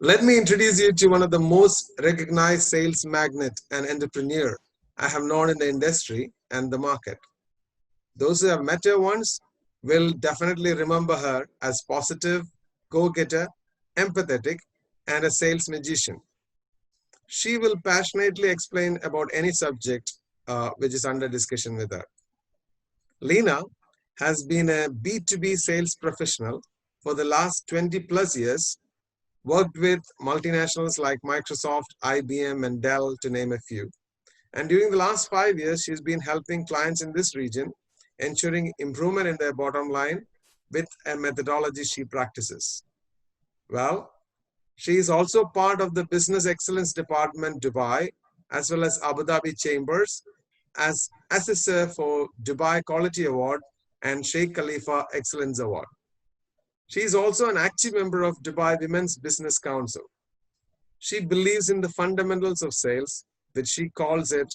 Let me introduce you to one of the most recognized sales magnate and entrepreneur I have known in the industry and the market. Those who have met her once will definitely remember her as positive, go-getter, empathetic, and a sales magician. She will passionately explain about any subject which is under discussion with her. Leenna has been a B2B sales professional for the last 20 plus years, worked with multinationals like Microsoft, IBM, and Dell, to name a few. And during the last 5 years, she's been helping clients in this region, ensuring improvement in their bottom line with a methodology she practices. Well, she is also part of the Business Excellence Department Dubai, as well as Abu Dhabi Chambers, as assessor for Dubai Quality Award and Sheikh Khalifa Excellence Award. She is also an active member of Dubai Women's Business Council. She believes in the fundamentals of sales, which she calls it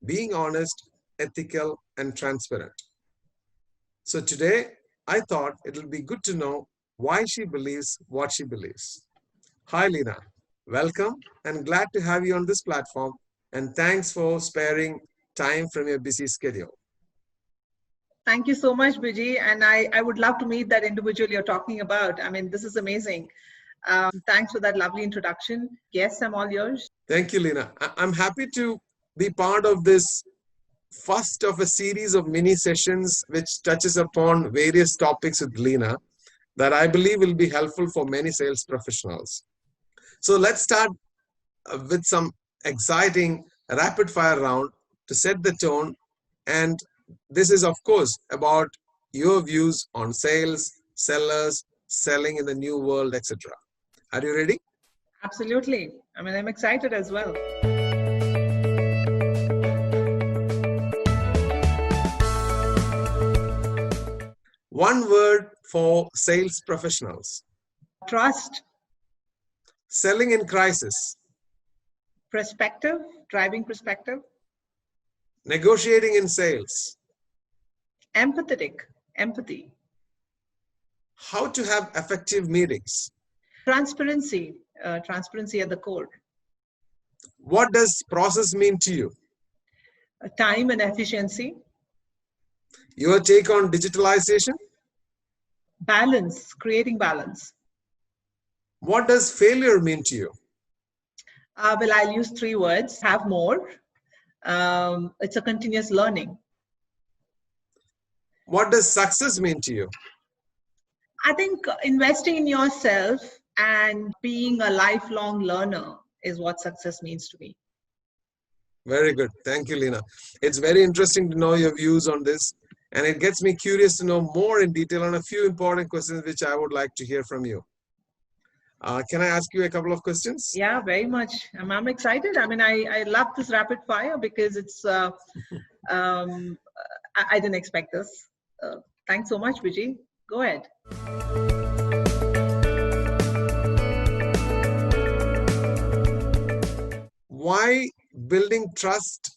being honest, ethical, and transparent. So today, I thought it will be good to know why she believes what she believes. Hi, Leenna. Welcome and glad to have you on this platform. And thanks for sparing time from your busy schedule. Thank you so much, Biji. And I would love to meet that individual you're talking about. I mean, this is amazing. Thanks for that lovely introduction. Yes, I'm all yours. Thank you, Leenna. I'm happy to be part of this first of a series of mini sessions which touches upon various topics with Leenna that I believe will be helpful for many sales professionals. So let's start with some exciting rapid fire round to set the tone. And this is, of course, about your views on sales, sellers, selling in the new world, etc. Are you ready? Absolutely. I mean, I'm excited as well. One word for sales professionals. Trust. Selling in crisis. Perspective, driving perspective. Negotiating in sales. Empathetic, empathy. How to have effective meetings. Transparency, transparency at the core. What does process mean to you? Time and efficiency. Your take on digitalization? Balance, creating balance. What does failure mean to you? Well, I'll use 3 words. Have more. It's a continuous learning. What does success mean to you? I think investing in yourself and being a lifelong learner is what success means to me. Very good. Thank you, Leenna. It's very interesting to know your views on this. And it gets me curious to know more in detail on a few important questions which I would like to hear from you. Can I ask you a couple of questions? Yeah, very much. I'm excited. I mean, I love this rapid fire because it's, I didn't expect this. Thanks so much, Biji. Go ahead. Why building trust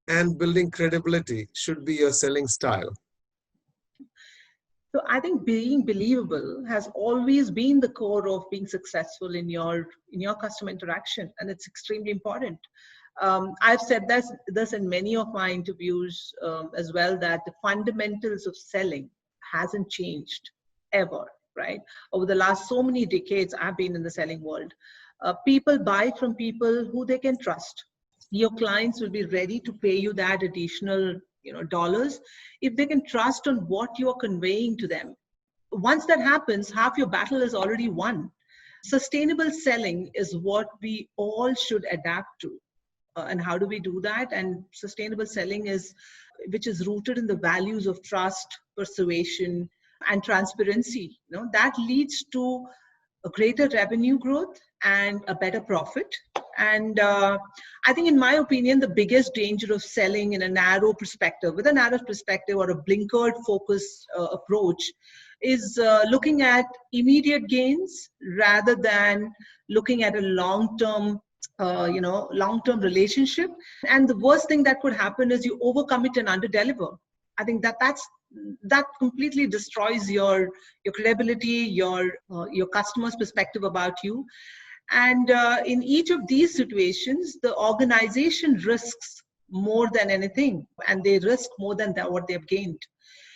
and building credibility should be your selling style? So I think being believable has always been the core of being successful in your customer interaction, and it's extremely important. I've said this in many of my interviews as well, that the fundamentals of selling hasn't changed ever, right? Over the last so many decades I've been in the selling world. People buy from people who they can trust. Your clients will be ready to pay you that additional dollars if they can trust on what you are conveying to them. Once that happens, half your battle is already won. Sustainable selling is what we all should adapt to. And how do we do that? And sustainable selling which is rooted in the values of trust, persuasion, and transparency. That leads to a greater revenue growth and a better profit. And I think, in my opinion, the biggest danger of selling in a narrow perspective, with a narrow perspective or a blinkered focus approach, is looking at immediate gains rather than looking at a long-term relationship. And the worst thing that could happen is you overcommit and underdeliver. I think that completely destroys your credibility, your customer's perspective about you. And in each of these situations, the organization risks more than anything, and they risk more than what they've gained.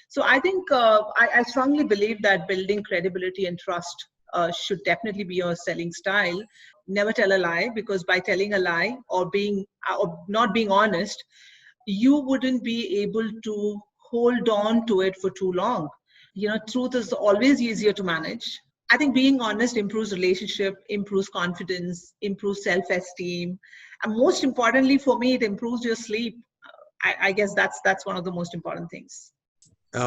So I think I strongly believe that building credibility and trust should definitely be your selling style. Never tell a lie, because by telling a lie or not being honest, you wouldn't be able to hold on to it for too long. Truth is always easier to manage. I think being honest improves relationship, improves confidence, improves self-esteem, and most importantly for me, it improves your sleep. I guess that's one of the most important things.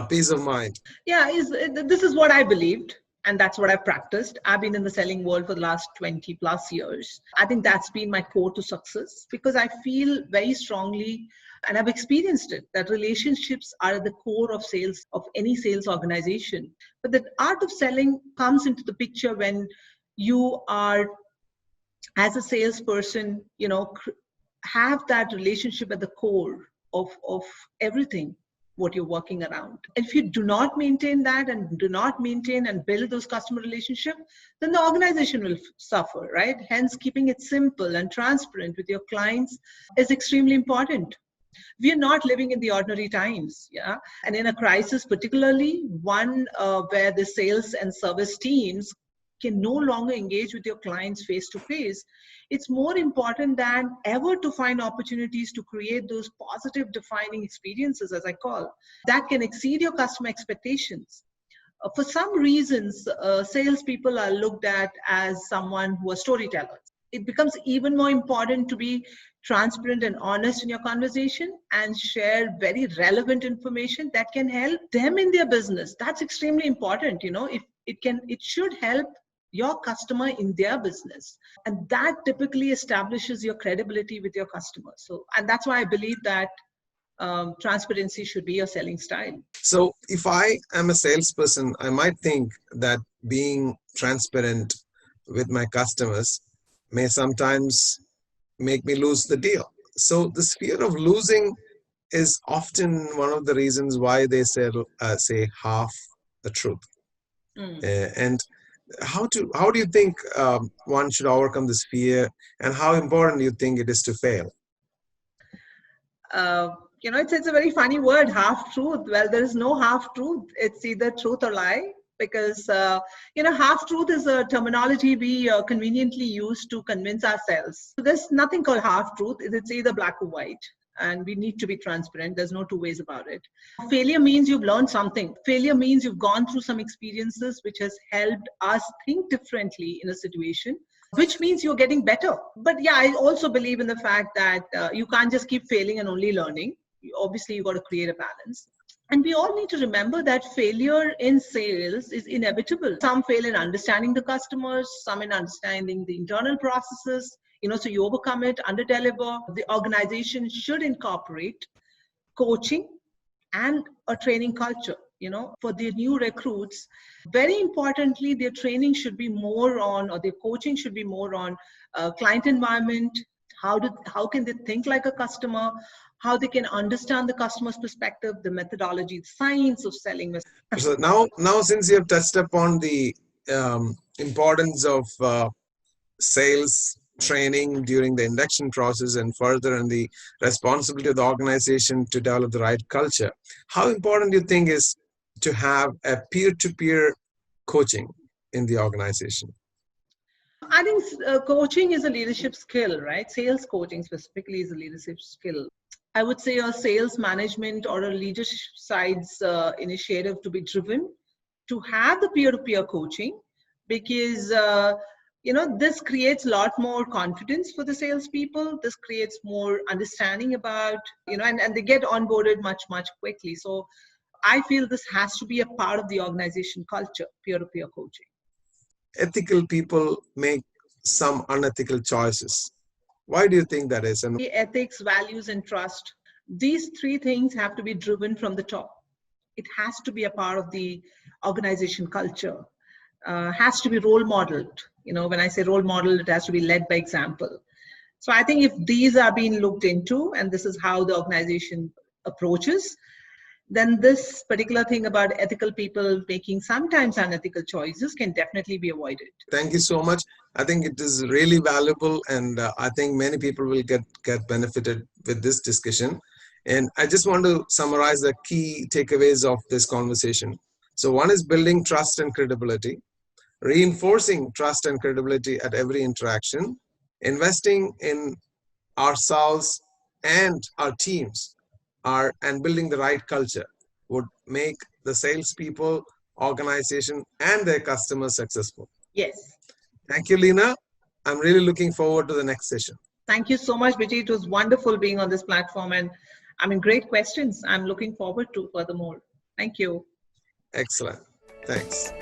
Peace of mind. Yeah, this is what I believed, and that's what I practiced. I've been in the selling world for the last 20 plus years. I think that's been my core to success, because I feel very strongly, and I've experienced it, that relationships are at the core of sales, of any sales organization. But the art of selling comes into the picture when you are, as a salesperson, have that relationship at the core of everything what you're working around. If you do not maintain that and do not maintain and build those customer relationship, then the organization will suffer, right? Hence, keeping it simple and transparent with your clients is extremely important. We are not living in the ordinary times, yeah, and in a crisis, particularly one where the sales and service teams can no longer engage with your clients face to face. It's more important than ever to find opportunities to create those positive defining experiences, as I call, that can exceed your customer expectations. For some reasons, salespeople are looked at as someone who are storytellers. It becomes even more important to be transparent and honest in your conversation and share very relevant information that can help them in their business. That's extremely important. If it should help your customer in their business, and that typically establishes your credibility with your customers. So, and that's why I believe that transparency should be your selling style. So if I am a salesperson, I might think that being transparent with my customers may sometimes make me lose the deal. So this fear of losing is often one of the reasons why they say half the truth. And how do you think one should overcome this fear, and how important do you think it is to fail? It's a very funny word, half truth. Well, there is no half truth. It's either truth or lie, because half truth is a terminology we conveniently use to convince ourselves. So there's nothing called half truth. It's either black or white, and we need to be transparent. There's no two ways about it. Failure means you've learned something. Failure means you've gone through some experiences which has helped us think differently in a situation, which means you're getting better. But yeah, I also believe in the fact that you can't just keep failing and only learning. Obviously, you've got to create a balance. And we all need to remember that failure in sales is inevitable. Some fail in understanding the customers, some in understanding the internal processes, so you overcome it, under-deliver. The organization should incorporate coaching and a training culture, for their new recruits. Very importantly, their training should be more on, or their coaching should be more on client environment. How can they think like a customer? How they can understand the customer's perspective, the methodology, the science of selling. So now since you have touched upon the importance of sales training during the induction process, and further in the responsibility of the organization to develop the right culture, how important do you think is to have a peer-to-peer coaching in the organization? I think coaching is a leadership skill, right? Sales coaching specifically is a leadership skill. I would say a sales management or a leadership side's initiative to be driven to have the peer-to-peer coaching, because this creates a lot more confidence for the salespeople. This creates more understanding about, and they get onboarded much quickly. So I feel this has to be a part of the organization culture, peer-to-peer coaching. Ethical people make some unethical choices. Why do you think that is? And the ethics, values, and trust, these three things have to be driven from the top. It has to be a part of the organization culture, has to be role modeled. When I say role model, it has to be led by example. So I think if these are being looked into, and this is how the organization approaches, then this particular thing about ethical people making sometimes unethical choices can definitely be avoided. Thank you so much. I think it is really valuable, and I think many people will get benefited with this discussion. And I just want to summarize the key takeaways of this conversation. So one is building trust and credibility, reinforcing trust and credibility at every interaction, investing in ourselves and our teams, and building the right culture would make the salespeople, organization, and their customers successful. Yes. Thank you, Leenna. I'm really looking forward to the next session. Thank you so much, Biji. It was wonderful being on this platform, and I mean, great questions. I'm looking forward to furthermore. Thank you. Excellent. Thanks.